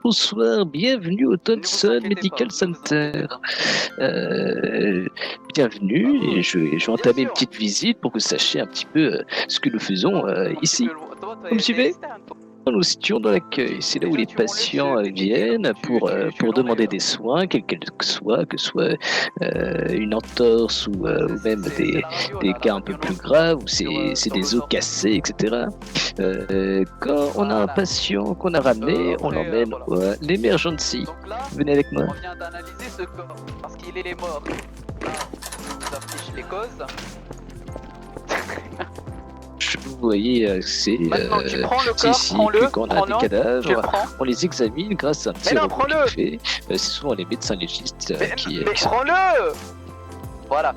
bonsoir, bienvenue au Thomson Medical Center. Bienvenue, et je vais entamer une petite visite pour que vous sachiez un petit peu ce que nous faisons ici. Vous me suivez ? Nous nous situons dans l'accueil, c'est là où les patients viennent pour demander des soins, quels qu'ils soient, que ce soit une entorse ou même des cas un peu plus graves, où c'est des os cassés, etc. Quand on a un patient qu'on a ramené, on l'emmène à l'emergency. Venez avec moi. On vient d'analyser ce corps, parce qu'il est mort. Là, on nous affiche les causes. Vous voyez, c'est Maintenant, tu prends le corps, ici prends-le, que quand on a des cadavres, on les examine grâce à un petit robot qui fait. C'est souvent les médecins légistes qui prends-le. Voilà.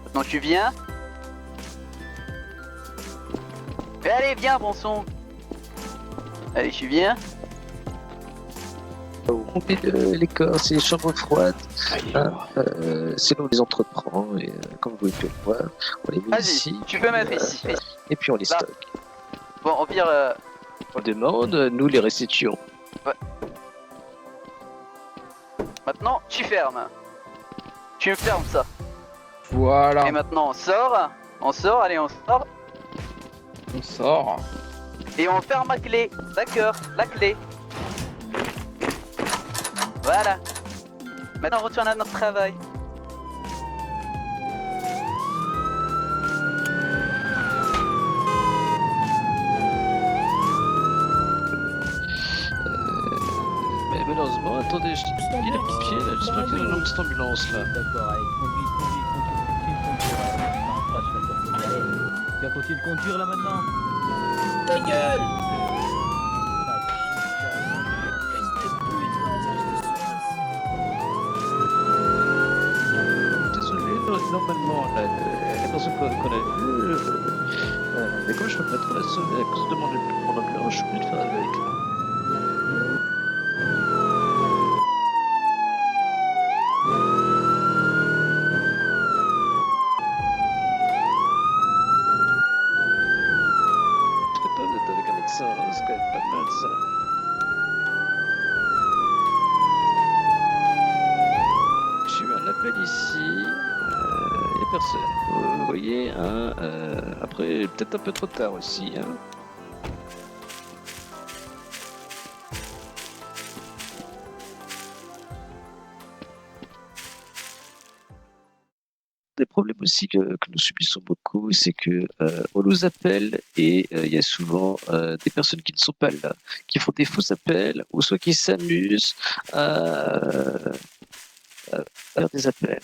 Maintenant, tu viens. Mais allez, viens, bon son. Allez, tu viens. On fait les corps, c'est les chambres froides. C'est là où on les entreprend et comme vous pouvez le voir, on les met ici. Tu peux mettre ici. Et puis on les stocke. Bon, au pire. On demande, nous les restituons. Ouais. Maintenant, tu fermes. Tu me fermes ça. Voilà. Et maintenant, on sort. On sort, allez, on sort. On sort. Et on ferme à clé. D'accord, la clé. Voilà. Maintenant, on retourne à notre travail. Mais malheureusement, attendez, il y a des pompiers là, j'espère qu'ils ont une petite ambulance là. D'accord, allez, conduis, tu vas continuer de conduire là maintenant. Ta gueule! Normalement, la personne qu'on a vue, mais comme je peux pas trop la sauver à cause de mon ambulance, je suis obligé de faire avec. Je serais pas d'être avec un médecin, hein, c'est quand même pas mal ça. J'ai eu un appel ici. Personne. Vous voyez, hein, après, peut-être un peu trop tard aussi. Hein. Des problèmes aussi que nous subissons beaucoup, c'est que on nous appelle et il y a souvent des personnes qui ne sont pas là, qui font des faux appels, ou soit qui s'amusent à faire des appels.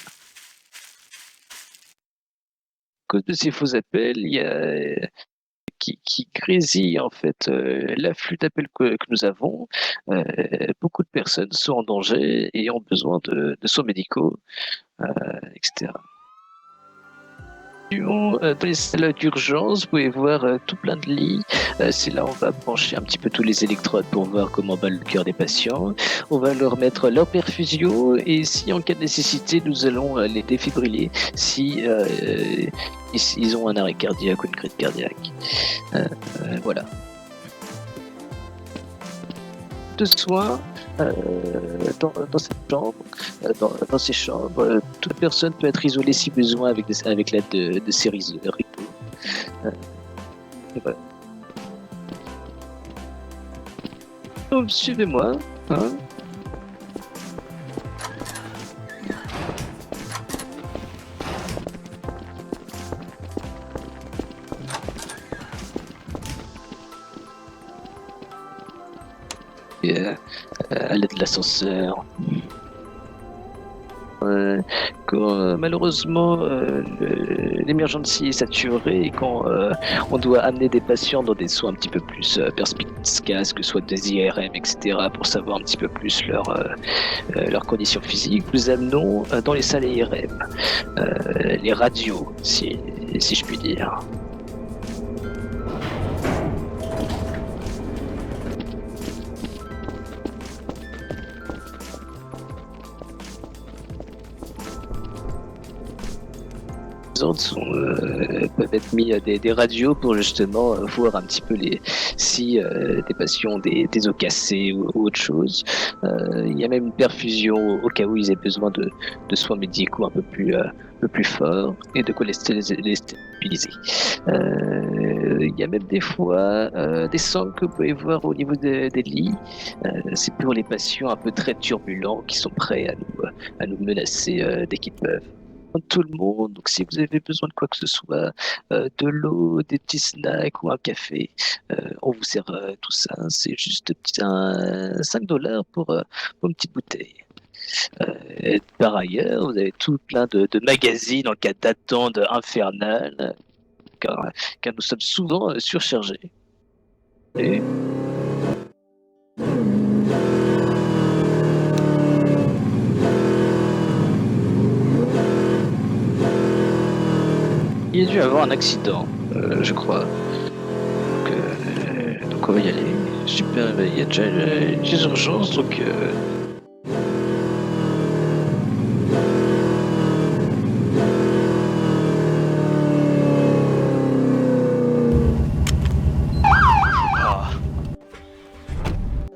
À cause de ces faux appels, il y a qui grésille en fait l'afflux d'appels que nous avons. Beaucoup de personnes sont en danger et ont besoin de soins médicaux, etc. Dans les salles d'urgence, vous pouvez voir tout plein de lits. C'est là où on va brancher un petit peu tous les électrodes pour voir comment bat le cœur des patients. On va leur mettre leur perfusio et si en cas de nécessité, nous allons les défibriller si ils ont un arrêt cardiaque ou une crise cardiaque. Voilà. De soins dans cette chambre, dans ces chambres, toute personne peut être isolée si besoin avec l'aide de ces rideaux. Et voilà. Donc, suivez-moi. Hein. À l'aide de l'ascenseur. Quand malheureusement l'émergency est saturée et quand on doit amener des patients dans des soins un petit peu plus perspicaces, que ce soit des IRM, etc., pour savoir un petit peu plus leurs conditions physiques, nous amenons dans les salles IRM les radios, si je puis dire. Peuvent être mis des radios pour justement voir un petit peu si des patients ont des os cassés ou autre chose. Il y a même une perfusion au cas où ils aient besoin de soins médicaux un peu plus forts et de quoi les stabiliser. Il y a même des fois des sangs que vous pouvez voir au niveau des lits. C'est pour les patients un peu très turbulents qui sont prêts à nous menacer dès qu'ils peuvent. Tout le monde, donc si vous avez besoin de quoi que ce soit, de l'eau, des petits snacks ou un café, on vous sert tout ça. C'est juste $5 pour une petite bouteille. Par ailleurs, vous avez tout plein de magazines en cas d'attente infernale, car nous sommes souvent surchargés. Et... Il a dû avoir un accident, je crois. Donc on va y aller. Super, il y a déjà des urgences, donc...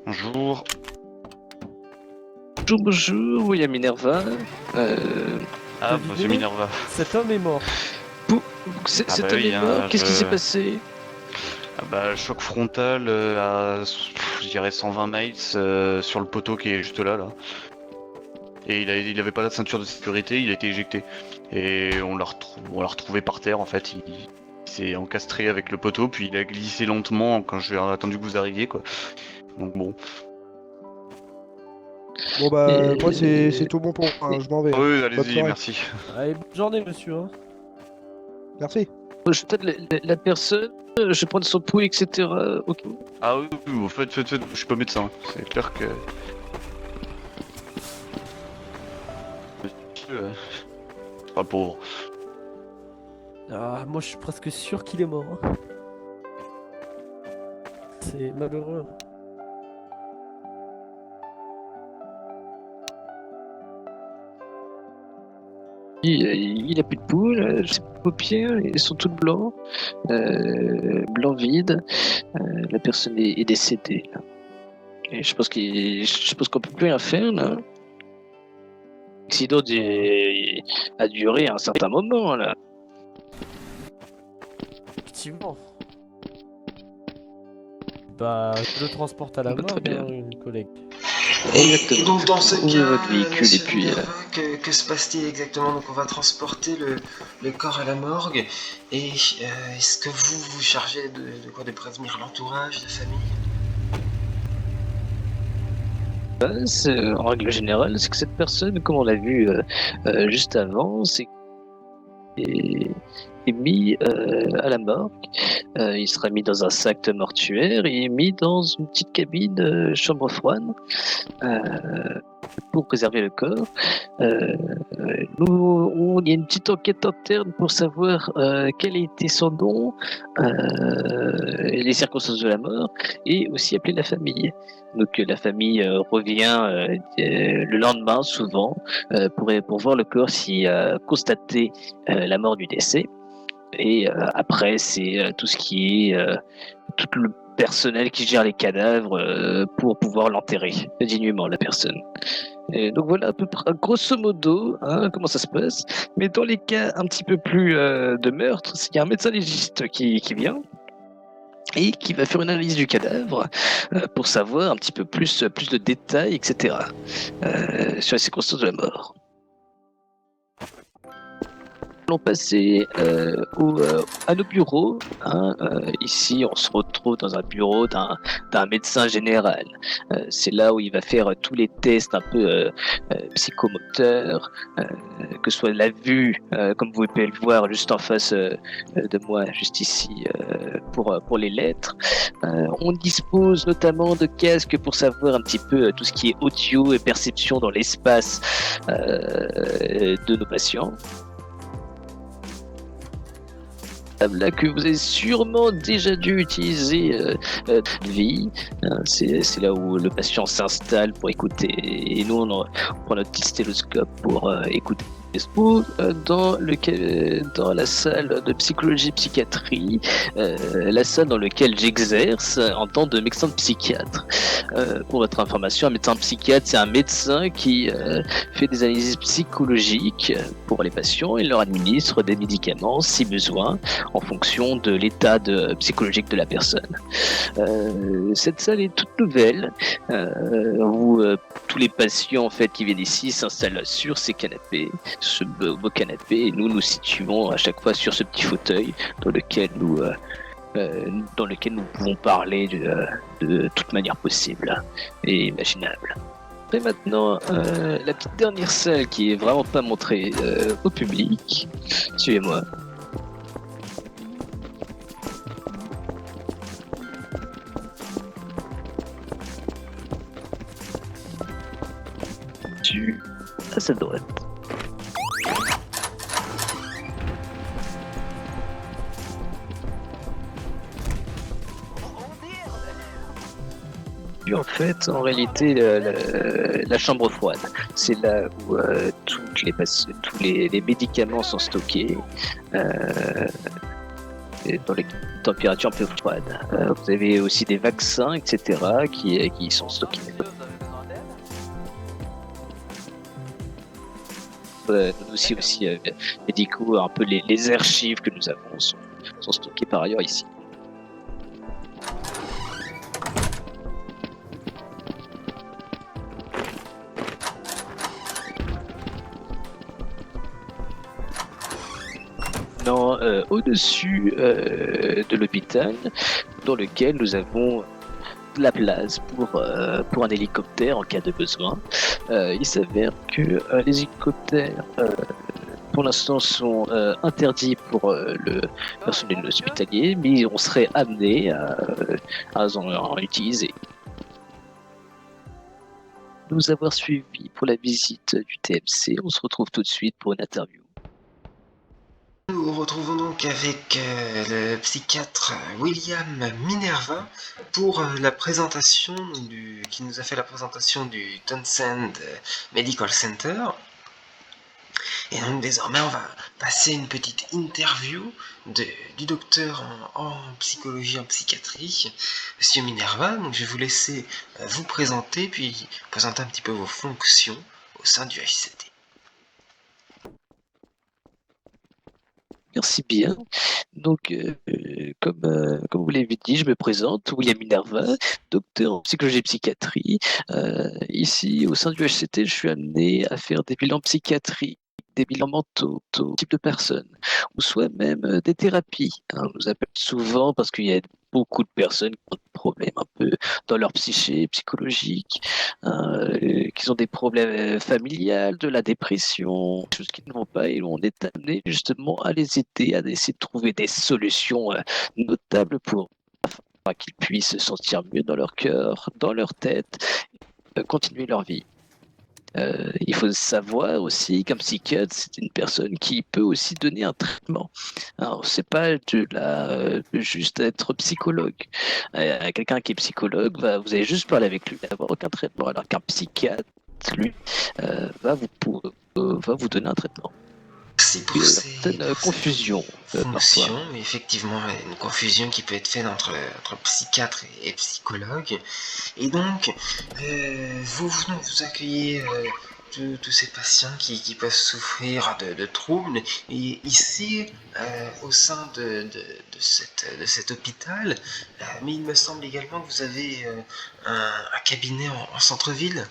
Bonjour. Bonjour, oui, il y a Minerva. Ah, monsieur Minerva. Cet homme est mort. Cet bah homme oui, est mort, qu'est-ce qui s'est passé? Ah bah, choc frontal à, je dirais, 120 miles sur le poteau qui est juste là. Et il avait pas la ceinture de sécurité, il a été éjecté. Et on l'a retrouvé par terre, en fait. Il s'est encastré avec le poteau, puis il a glissé lentement quand j'ai attendu que vous arriviez, quoi. Donc bon. Bon bah, moi c'est tout bon pour moi, je m'en vais. Oui, Bonne allez-y, soirée. merci. Allez, bonne journée, monsieur. Hein. Merci. Je peut-être la personne, je vais prendre son pouls, etc. Ok. Ah oui, faites, je suis pas médecin. C'est clair que... Monsieur, pas pauvre. Ah, moi je suis presque sûr qu'il est mort. Hein. C'est malheureux. Il a plus de poules, ses paupières elles sont toutes blancs, blanc vide. La personne est décédée. Là. Et je pense qu'on peut plus rien faire là. L'accident a duré un certain moment là. Effectivement. Bah, je le transporte à la Très morgue, bien. hein, une collègue. Exactement. Donc dans ce Ouvrez cas, votre véhicule monsieur et puis, Minerva, que se passe-t-il exactement? Donc on va transporter le corps à la morgue et est-ce que vous chargez de quoi? De prévenir l'entourage, la famille? En règle générale, c'est que cette personne, comme on l'a vu juste avant, est mis à la morgue. Il sera mis dans un sac mortuaire et mis dans une petite cabine chambre froide pour préserver le corps. Il y a une petite enquête interne pour savoir quel était son nom, les circonstances de la mort et aussi appeler la famille. Donc la famille revient le lendemain souvent pour voir le corps s'il a constaté la mort du décès. Et après, c'est tout ce qui est tout le personnel qui gère les cadavres pour pouvoir l'enterrer dignement, la personne. Et donc voilà à peu près, grosso modo, comment ça se passe. Mais dans les cas un petit peu plus de meurtre, il y a un médecin légiste qui vient et qui va faire une analyse du cadavre pour savoir un petit peu plus de détails, etc. Sur les circonstances de la mort. Allons passer à nos bureaux. Ici, on se retrouve dans un bureau d'un médecin général. C'est là où il va faire tous les tests un peu psychomoteurs, que ce soit la vue, comme vous pouvez le voir juste en face de moi, juste ici, pour les lettres. On dispose notamment de casques pour savoir un petit peu tout ce qui est audio et perception dans l'espace de nos patients. Là que vous avez sûrement déjà dû utiliser vie. C'est là où le patient s'installe pour écouter et nous on prend notre petit stéloscope pour écouter se trouve dans la salle de psychologie psychiatrie, la salle dans laquelle j'exerce en tant que médecin psychiatre. Pour votre information, un médecin psychiatre, c'est un médecin qui fait des analyses psychologiques pour les patients et leur administre des médicaments si besoin en fonction de l'état psychologique de la personne. Cette salle est toute nouvelle où tous les patients en fait qui viennent ici s'installent sur ces canapés, ce beau canapé, et nous situons à chaque fois sur ce petit fauteuil dans lequel nous pouvons parler de toute manière possible et imaginable. Et maintenant, la petite dernière salle qui est vraiment pas montrée au public. Suivez-moi. À sa droite. En fait, en réalité, la chambre froide, c'est là où tous les médicaments sont stockés dans les températures un peu froides. Vous avez aussi des vaccins, etc., qui sont stockés. Nous aussi médicaux, un peu les archives que nous avons sont stockées par ailleurs ici. Au-dessus de l'hôpital, dans lequel nous avons de la place pour un hélicoptère en cas de besoin. Il s'avère que les hélicoptères pour l'instant sont interdits pour le personnel hospitalier, mais on serait amené à en utiliser. Nous avoir suivis pour la visite du TMC, on se retrouve tout de suite pour une interview. Nous nous retrouvons donc avec le psychiatre William Minerva pour la présentation qui nous a fait la présentation du Townsend Medical Center. Et donc désormais on va passer une petite interview du docteur en psychologie, en psychiatrie, Monsieur Minerva. Donc je vais vous laisser vous présenter, puis présenter un petit peu vos fonctions au sein du HCT. Merci bien. Donc, comme vous l'avez dit, je me présente, William Minerva, docteur en psychologie et psychiatrie. Ici, au sein du HCT, je suis amené à faire des bilans psychiatriques, des bilans mentaux, tout type de personnes, ou soit même des thérapies. On nous appelle souvent parce qu'il y a beaucoup de personnes qui ont des problèmes un peu dans leur psyché psychologique, qui ont des problèmes familiales, de la dépression, des choses qui ne vont pas, et on est amené justement à les aider, à essayer de trouver des solutions notables afin qu'ils puissent se sentir mieux dans leur cœur, dans leur tête, continuer leur vie. Il faut savoir aussi qu'un psychiatre, c'est une personne qui peut aussi donner un traitement. Alors, c'est pas juste être psychologue. Quelqu'un qui est psychologue, vous allez juste parler avec lui, n'avoir aucun traitement, alors qu'un psychiatre, lui, va vous donner un traitement. Merci pour cette confusion fonctions, effectivement, une confusion qui peut être faite entre psychiatre et psychologue. Et donc, vous accueillez tous ces patients qui peuvent souffrir de troubles. Et ici, au sein de cet hôpital, mais il me semble également que vous avez un cabinet en centre-ville.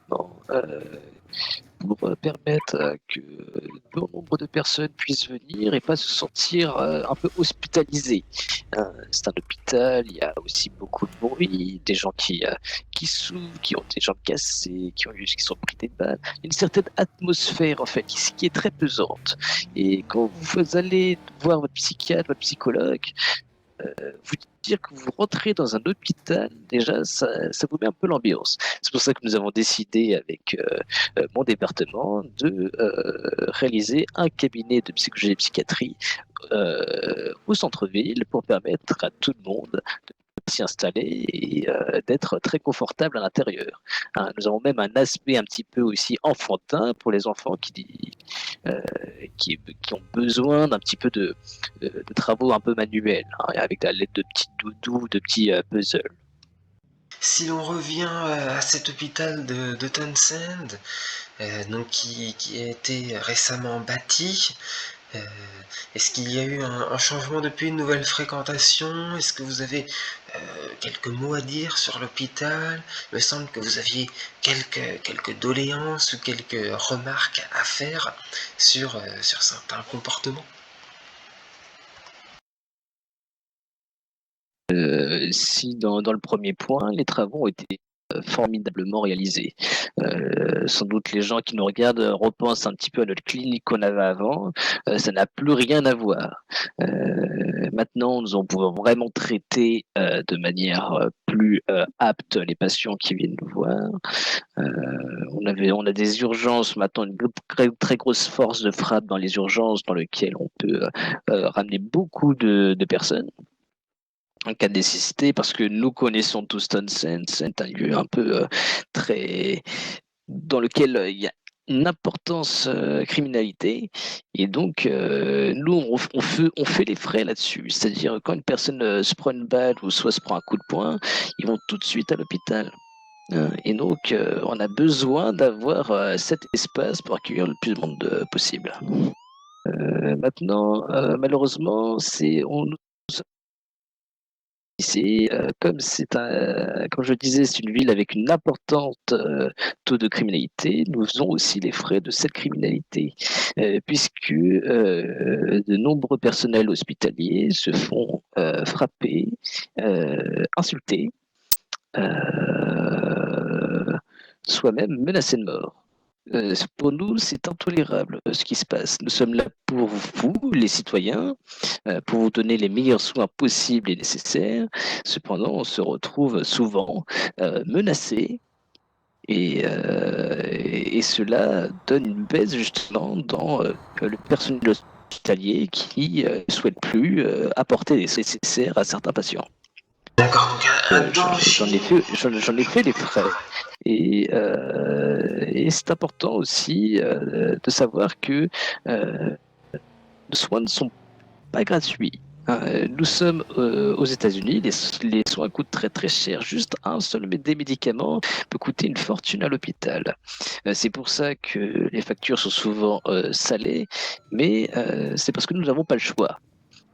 Bon, pour permettre que bon nombre de personnes puissent venir et pas se sentir un peu hospitalisées. C'est un hôpital, il y a aussi beaucoup de bruit, des gens qui souffrent, qui ont des jambes cassées, qui sont pris des balles. Il y a une certaine atmosphère en fait ici qui est très pesante. Et quand vous allez voir votre psychiatre, votre psychologue, vous dire que vous rentrez dans un hôpital, déjà, ça vous met un peu l'ambiance. C'est pour ça que nous avons décidé avec mon département de réaliser un cabinet de psychologie et psychiatrie au centre-ville pour permettre à tout le monde de s'y installer et d'être très confortable à l'intérieur. Hein, nous avons même un aspect un petit peu aussi enfantin pour les enfants qui ont besoin d'un petit peu de travaux un peu manuels, hein, avec la l'aide de petits doudous, de petits puzzles. Si l'on revient à cet hôpital de Townsend, donc qui a été récemment bâti, est-ce qu'il y a eu un changement depuis, une nouvelle fréquentation? Est-ce que vous avez quelques mots à dire sur l'hôpital? Il me semble que vous aviez quelques doléances ou quelques remarques à faire sur certains comportements. Si dans le premier point, les travaux ont été formidablement réalisés. Sans doute les gens qui nous regardent repensent un petit peu à notre clinique qu'on avait avant. Ça n'a plus rien à voir. Maintenant, nous pouvons vraiment traiter de manière plus apte les patients qui viennent nous voir. On a des urgences maintenant, une très grosse force de frappe dans les urgences dans lesquelles on peut ramener beaucoup de personnes en cas de nécessité, parce que nous connaissons tous Townsend, c'est un lieu un peu très dans lequel il y a une importance criminalité, et donc nous on fait les frais là-dessus, c'est-à-dire quand une personne se prend une balle ou soit se prend un coup de poing, ils vont tout de suite à l'hôpital. Et donc on a besoin d'avoir cet espace pour accueillir le plus de monde possible. Maintenant, malheureusement, comme je disais, c'est une ville avec une importante taux de criminalité. Nous faisons aussi les frais de cette criminalité, puisque de nombreux personnels hospitaliers se font frapper, insulter, soit même menacés de mort. Pour nous, c'est intolérable ce qui se passe. Nous sommes là pour vous, les citoyens, pour vous donner les meilleurs soins possibles et nécessaires. Cependant, on se retrouve souvent menacé et cela donne une baisse justement dans le personnel hospitalier qui ne souhaite plus apporter les soins nécessaires à certains patients. D'accord, donc J'en ai fait les frais. Et c'est important aussi de savoir que les soins ne sont pas gratuits. Nous sommes aux États-Unis, les soins coûtent très très cher. Juste un seul des médicaments peut coûter une fortune à l'hôpital. C'est pour ça que les factures sont souvent salées, mais c'est parce que nous n'avons pas le choix.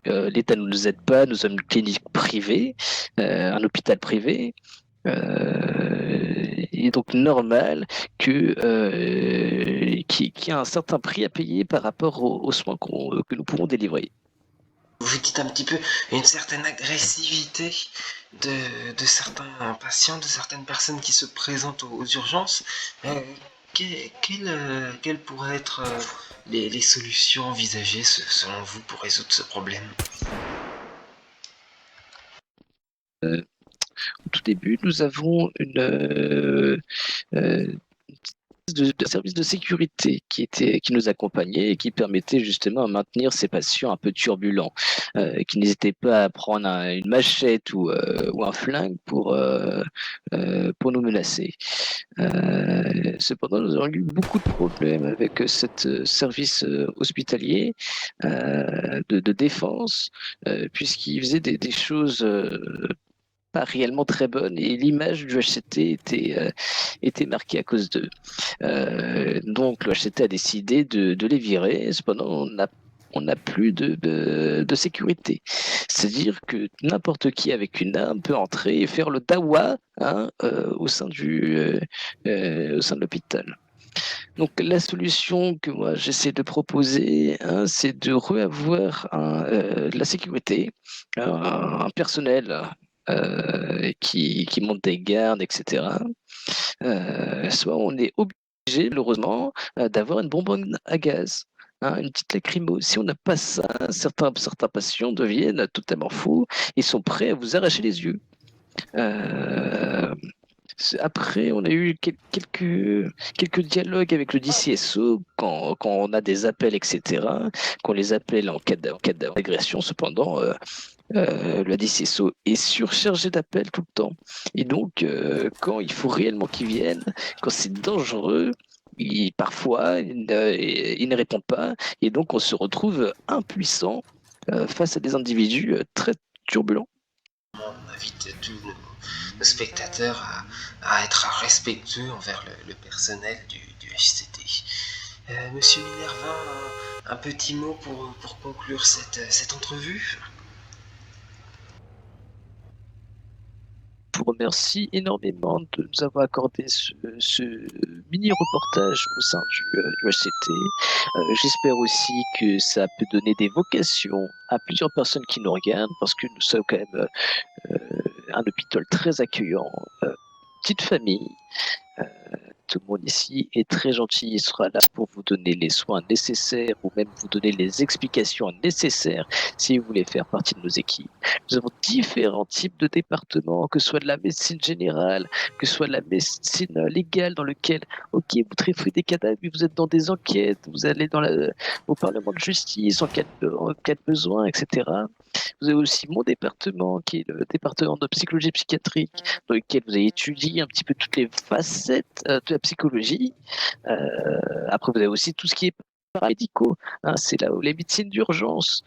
L'État ne nous aide pas, nous sommes une clinique privée, un hôpital privé. Il est donc normal qu'il y ait un certain prix à payer par rapport aux soins que nous pouvons délivrer. Vous dites un petit peu une certaine agressivité de certains patients, de certaines personnes qui se présentent aux urgences. Quelles pourraient être les solutions envisagées selon vous pour résoudre ce problème? Au tout début, nous avons un service de sécurité qui nous accompagnait et qui permettait justement de maintenir ces patients un peu turbulents, qui n'hésitaient pas à prendre une machette ou un flingue pour nous menacer. Cependant, nous avons eu beaucoup de problèmes avec ce service hospitalier de défense, puisqu'il faisait des choses pas réellement très bonne et l'image du HCT était marquée à cause d'eux. Donc le HCT a décidé de les virer. Cependant, on n'a plus de sécurité. C'est-à-dire que n'importe qui avec une arme peut entrer et faire le dawa au sein de l'hôpital. Donc la solution que moi j'essaie de proposer, c'est de reavoir de la sécurité, un personnel qui monte des gardes, etc. Soit on est obligé, malheureusement, d'avoir une bonbonne à gaz, une petite lacrymo. Si on n'a pas ça, certains patients deviennent totalement fous et sont prêts à vous arracher les yeux. Après, on a eu quelques dialogues avec le DCSO quand on a des appels, etc. Qu'on les appelle en cas d'agression. Cependant, le DCSO est surchargé d'appels tout le temps. Et donc, quand il faut réellement qu'ils viennent, quand c'est dangereux, parfois, il ne répond pas. Et donc, on se retrouve impuissant face à des individus très turbulents. On invite tous nos spectateurs à être respectueux envers le personnel du HCT. Monsieur Minerva, un petit mot pour conclure cette entrevue? Je vous remercie énormément de nous avoir accordé ce mini-reportage au sein du HCT. J'espère aussi que ça peut donner des vocations à plusieurs personnes qui nous regardent, parce que nous sommes quand même un hôpital très accueillant, petite famille. Tout le monde ici est très gentil, il sera là pour vous donner les soins nécessaires ou même vous donner les explications nécessaires si vous voulez faire partie de nos équipes. Nous avons différents types de départements, que ce soit de la médecine générale, que ce soit de la médecine légale dans lequel, ok, vous traitez des cadavres, mais vous êtes dans des enquêtes, vous allez au Parlement de justice en cas de besoin, etc. Vous avez aussi mon département, qui est le département de psychologie psychiatrique, dans lequel vous avez étudié un petit peu toutes les facettes de la psychologie. Après, vous avez aussi tout ce qui est paramédicaux, hein, c'est là où les médecines d'urgence,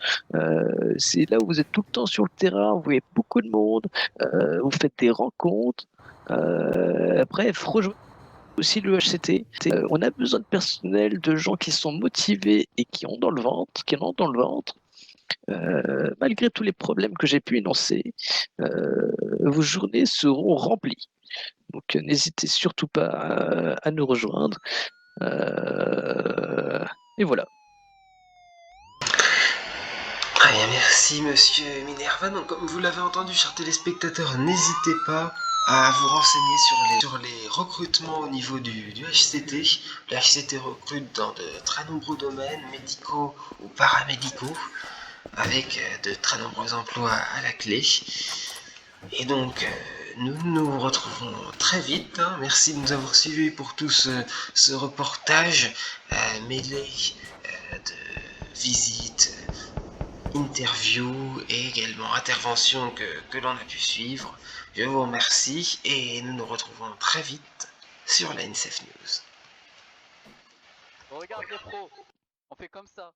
c'est là où vous êtes tout le temps sur le terrain, vous voyez beaucoup de monde, vous faites des rencontres. Bref, rejoignez aussi le HCT. On a besoin de personnel, de gens qui sont motivés et qui en ont dans le ventre. Malgré tous les problèmes que j'ai pu énoncer, vos journées seront remplies. Donc n'hésitez surtout pas à nous rejoindre. Et voilà. Très bien, merci Monsieur Minerva. Donc, comme vous l'avez entendu, chers téléspectateurs, n'hésitez pas à vous renseigner sur les recrutements au niveau du HCT. Le HCT recrute dans de très nombreux domaines, médicaux ou paramédicaux, avec de très nombreux emplois à la clé. Et donc, nous nous retrouvons très vite. Hein. Merci de nous avoir suivis pour tout ce reportage mêlé de visites, interviews et également interventions que l'on a pu suivre. Je vous remercie et nous nous retrouvons très vite sur la NCF News. Regarde les pros, on fait comme ça.